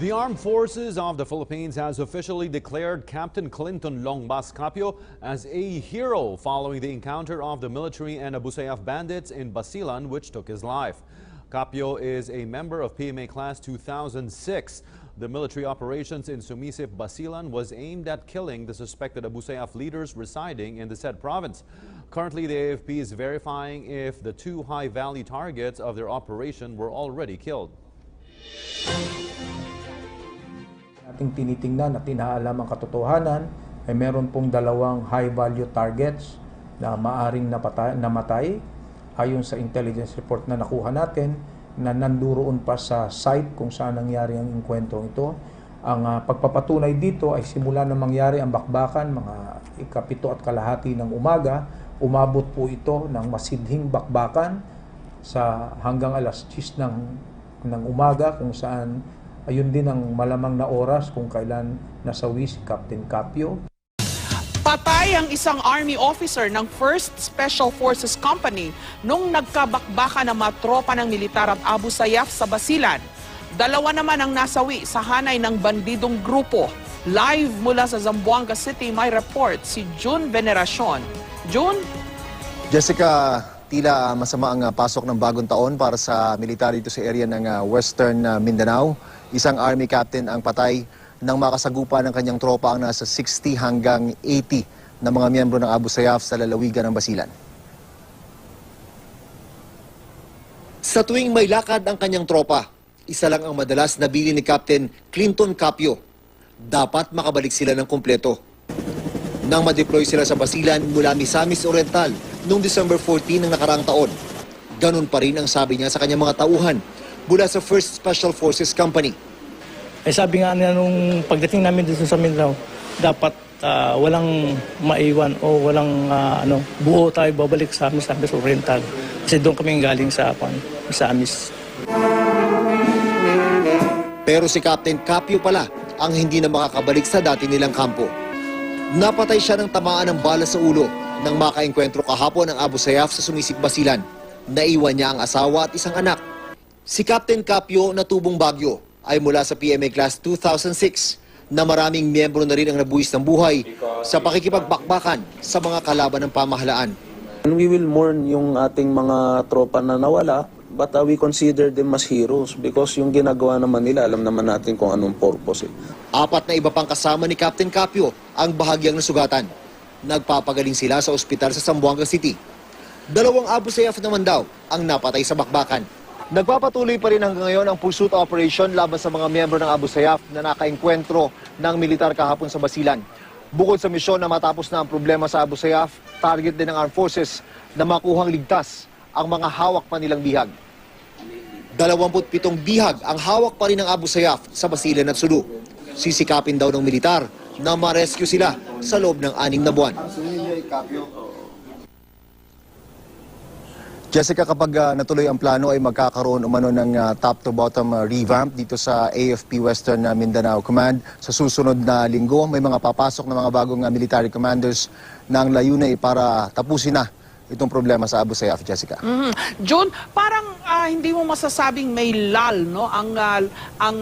The Armed Forces of the Philippines has officially declared Captain Clinton Longbas Capio as a hero following the encounter of the military and Abu Sayyaf bandits in Basilan, which took his life. Capio is a member of PMA Class 2006. The military operations in Sumisip, Basilan was aimed at killing the suspected Abu Sayyaf leaders residing in the said province. Currently, the AFP is verifying if the two High Valley targets of their operation were already killed. Ating tinitingnan at inaalam ang katotohanan ay meron pong dalawang high value targets na maaring namatay ayon sa intelligence report na nakuha natin na nanduroon pa sa site kung saan nangyari ang engkwentrong ito. Ang pagpapatunay dito ay simula na mangyari ang bakbakan mga 7:30 ng umaga. Umabot po ito ng masidhing bakbakan sa hanggang alas 10 ng umaga kung saan ayun din ang malamang na oras kung kailan nasawi si Captain Capio. Patay ang isang Army officer ng 1st Special Forces Company nung nagkabakbakan ng mga tropa ng militar at Abu Sayyaf sa Basilan. Dalawa naman ang nasawi sa hanay ng bandidong grupo. Live mula sa Zamboanga City, may report si June Veneracion. June? Jessica, tila masama ang pasok ng bagong taon para sa militar dito sa area ng Western Mindanao. Isang Army captain ang patay nang makasagupa ng kanyang tropa ang nasa 60 hanggang 80 na mga miyembro ng Abu Sayyaf sa lalawigan ng Basilan. Sa tuwing may lakad ang kanyang tropa, isa lang ang madalas nabili ni Captain Clinton Capio. Dapat makabalik sila ng kumpleto. Nang ma-deploy sila sa Basilan mula Misamis Oriental noong December 14 ng nakaraang taon, ganun pa rin ang sabi niya sa kanyang mga tauhan mula sa 1st Special Forces Company. Ay sabi nga niya nung pagdating namin dito sa Mindanao, dapat walang maiwan o walang buo tayo babalik sa Misamis Oriental. Kasi doon kami galing sa Misamis. Pero si Captain Capio pala ang hindi na makakabalik sa dati nilang kampo. Napatay siya ng tamaan ng bala sa ulo nang makaengkwentro kahapon ng Abu Sayyaf sa Sumisip, Basilan. Naiwan niya ang asawa at isang anak. Si Captain Capio na tubong Bagyo ay mula sa PMA Class 2006 na maraming miyembro na rin ang nabuwis ng buhay sa pakikipagbakbakan sa mga kalaban ng pamahalaan. And we will mourn yung ating mga tropa na nawala, but we consider them as heroes because yung ginagawa naman nila, alam naman natin kung anong purpose. Apat na iba pang kasama ni Captain Capio ang bahagyang nasugatan. Nagpapagaling sila sa ospital sa Zamboanga City. 2 Abu Sayyaf naman daw ang napatay sa bakbakan. Nagpapatuloy pa rin hanggang ngayon ang pursuit operation laban sa mga miyembro ng Abu Sayyaf na nakaengkwentro ng militar kahapon sa Basilan. Bukod sa misyon na matapos na ang problema sa Abu Sayyaf, target din ng Armed Forces na makuhang ligtas ang mga hawak pa nilang bihag. 27 bihag ang hawak pa rin ng Abu Sayyaf sa Basilan at Sulu. Sisikapin daw ng militar na ma-rescue sila sa loob ng 6 na buwan. Jessica, kapag natuloy ang plano ay magkakaroon umano ng top-to-bottom revamp dito sa AFP Western Mindanao Command. Sa susunod na linggo, may mga papasok na mga bagong military commanders na ang layunin para tapusin na itong problema sa Abu Sayyaf, Jessica. June, parang hindi mo masasabing may lull, no? Ang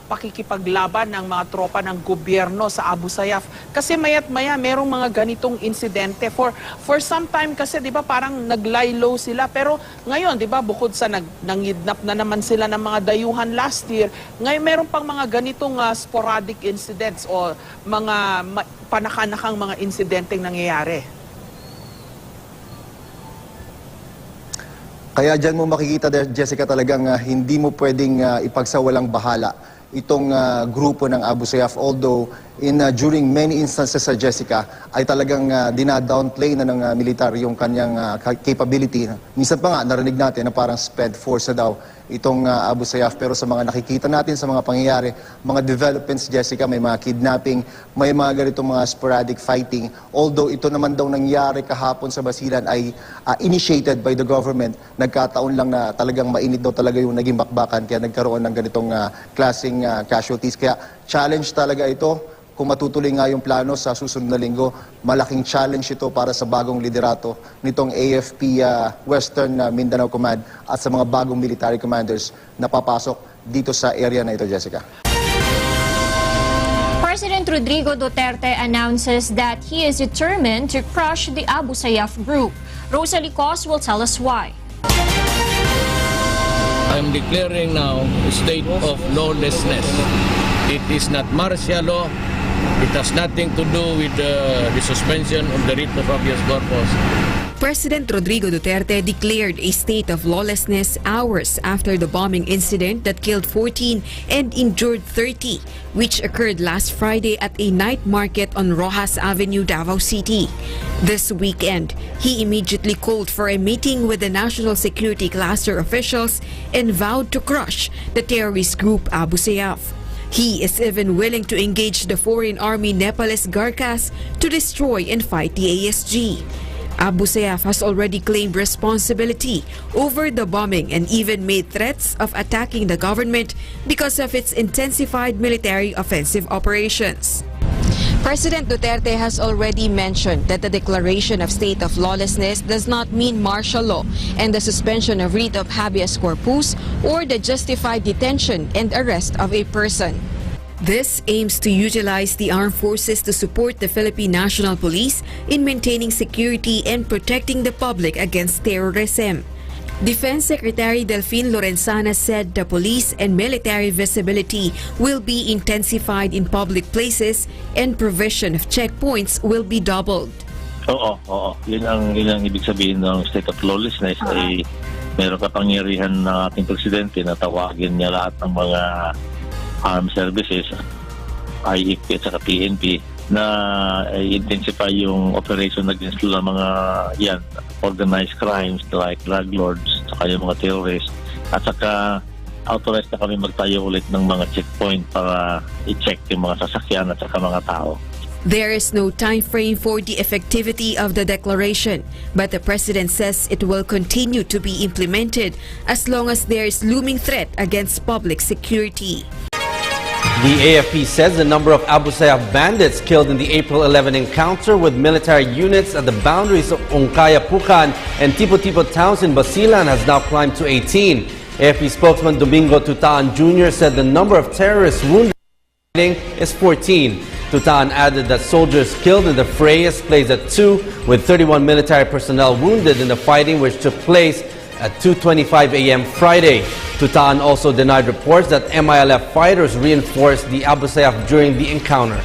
pakikipaglaban ng mga tropa ng gobyerno sa Abu Sayyaf. Kasi maya't maya merong mga ganitong insidente. For some time kasi, di ba, parang nag-lie low sila. Pero ngayon, di ba, bukod sa nangidnap na naman sila ng mga dayuhan last year, ngayon meron pang mga ganitong sporadic incidents o mga panakanakang mga insidenteng nangyayari. Kaya dyan mo makikita, Jessica, talagang hindi mo pwedeng ipagsawalang bahala itong grupo ng Abu Sayyaf. Although during many instances sa Jessica ay talagang dinadownplay na ng militar yung kanyang capability. Minsan pa nga narinig natin na parang sped force na daw itong Abu Sayyaf. Pero sa mga nakikita natin sa mga pangyayari, mga developments, Jessica, may mga kidnapping, may mga ganitong mga sporadic fighting. Although ito naman daw nangyari kahapon sa Basilan ay initiated by the government, nagkataon lang na talagang mainit daw talaga yung naging bakbakan kaya nagkaroon ng ganitong klaseng casualties. Kaya challenge talaga ito. Kung matutuloy nga yung plano sa susunod na linggo, malaking challenge ito para sa bagong liderato nitong AFP Western Mindanao Command at sa mga bagong military commanders na papasok dito sa area na ito, Jessica. President Rodrigo Duterte announces that he is determined to crush the Abu Sayyaf group. Rosalie Cos will tell us why. I'm declaring now a state of lawlessness. It is not martial law. It has nothing to do with the suspension of the writ of habeas corpus. President Rodrigo Duterte declared a state of lawlessness hours after the bombing incident that killed 14 and injured 30, which occurred last Friday at a night market on Rojas Avenue, Davao City. This weekend, he immediately called for a meeting with the National Security Cluster officials and vowed to crush the terrorist group Abu Sayyaf. He is even willing to engage the foreign army Nepalese Garkas to destroy and fight the ASG. Abu Sayyaf has already claimed responsibility over the bombing and even made threats of attacking the government because of its intensified military offensive operations. President Duterte has already mentioned that the declaration of state of lawlessness does not mean martial law and the suspension of writ of habeas corpus or the justified detention and arrest of a person. This aims to utilize the armed forces to support the Philippine National Police in maintaining security and protecting the public against terrorism. Defense Secretary Delfin Lorenzana said the police and military visibility will be intensified in public places and provision of checkpoints will be doubled. Oo. Yun ang ibig sabihin ng state of lawlessness ay meron kapangyarihan ng ating presidente na tawagin niya lahat ng mga armed services, IEP at saka PNP na intensify yung operation against mga organized crimes like drug lords saka yung mga terrorists at saka authorized na kami magtayo ulit ng mga checkpoint para i-check yung mga sasakyan at saka mga tao. There is no time frame for the effectivity of the declaration, but the president says it will continue to be implemented as long as there is looming threat against public security. The AFP says the number of Abu Sayyaf bandits killed in the April 11 encounter with military units at the boundaries of Ongkaya Pukan and Tipo-Tipo towns in Basilan has now climbed to 18. AFP spokesman Domingo Tutaan Jr. said the number of terrorists wounded is 14. Tutaan added that soldiers killed in the fray is placed at 2, with 31 military personnel wounded in the fighting which took place at 2:25 a.m. Friday. Tutaan also denied reports that MILF fighters reinforced the Abu Sayyaf during the encounter.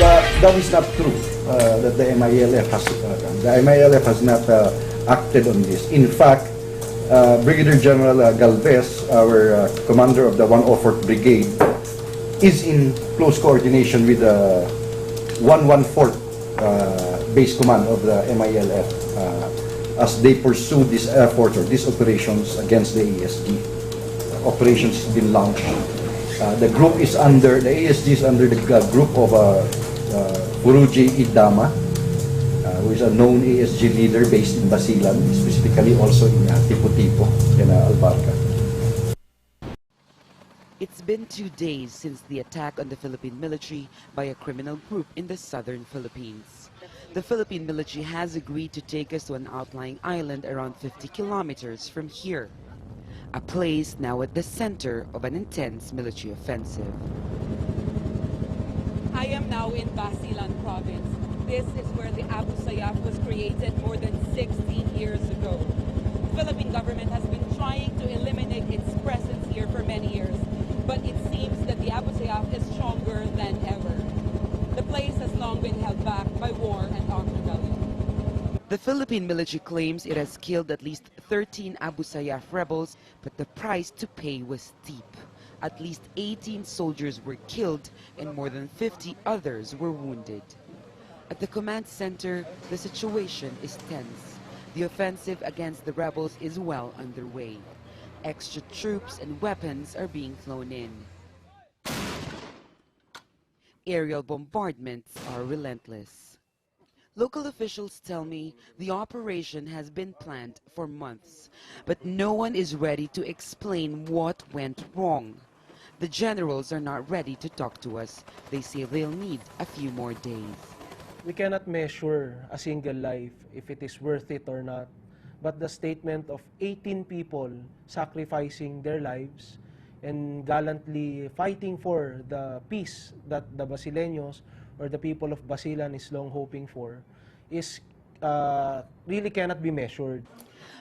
That is not true. That the MILF has not acted on this. In fact, Brigadier General Galvez, our commander of the 104th Brigade, is in close coordination with the 114th Base Command of the MILF as they pursue this effort or these operations against the ASG. Operations has been launched. The group is under, the ASG is under the group of Puruji Idama, who is a known ASG leader based in Basilan, specifically also in Tipo-Tipo and Albarca. It's been 2 days since the attack on the Philippine military by a criminal group in the southern Philippines. The Philippine military has agreed to take us to an outlying island around 50 kilometers from here, a place now at the center of an intense military offensive. I am now in Basilan province. This is where the Abu Sayyaf was created more than 16 years ago. The Philippine government has been trying to eliminate its presence here for many years, but it seems that the Abu Sayyaf is stronger than ever. The place has long been held back by war and armed rebellion. The Philippine military claims it has killed at least 13 Abu Sayyaf rebels, but the price to pay was steep. At least 18 soldiers were killed and more than 50 others were wounded. At the command center, the situation is tense. The offensive against the rebels is well underway. Extra troops and weapons are being flown in. Aerial bombardments are relentless. Local officials tell me the operation has been planned for months, but no one is ready to explain what went wrong. The generals are not ready to talk to us. They say they'll need a few more days. We cannot measure a single life if it is worth it or not, but the statement of 18 people sacrificing their lives and gallantly fighting for the peace that the Basileños or the people of Basilan is long hoping for is really cannot be measured.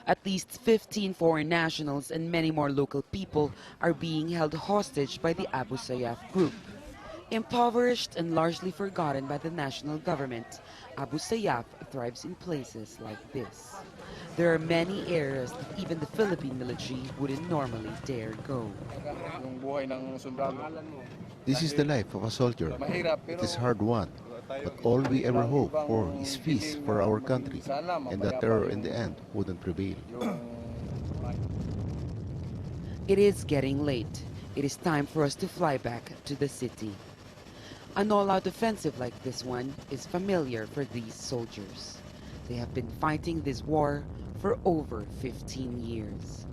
At least 15 foreign nationals and many more local people are being held hostage by the Abu Sayyaf group. Impoverished and largely forgotten by the national government, Abu Sayyaf thrives in places like this. There are many areas that even the Philippine military wouldn't normally dare go. This is the life of a soldier. It is hard won, but all we ever hope for is peace for our country, and that terror in the end wouldn't prevail. It is getting late. It is time for us to fly back to the city. An all-out offensive like this one is familiar for these soldiers. They have been fighting this war for over 15 years.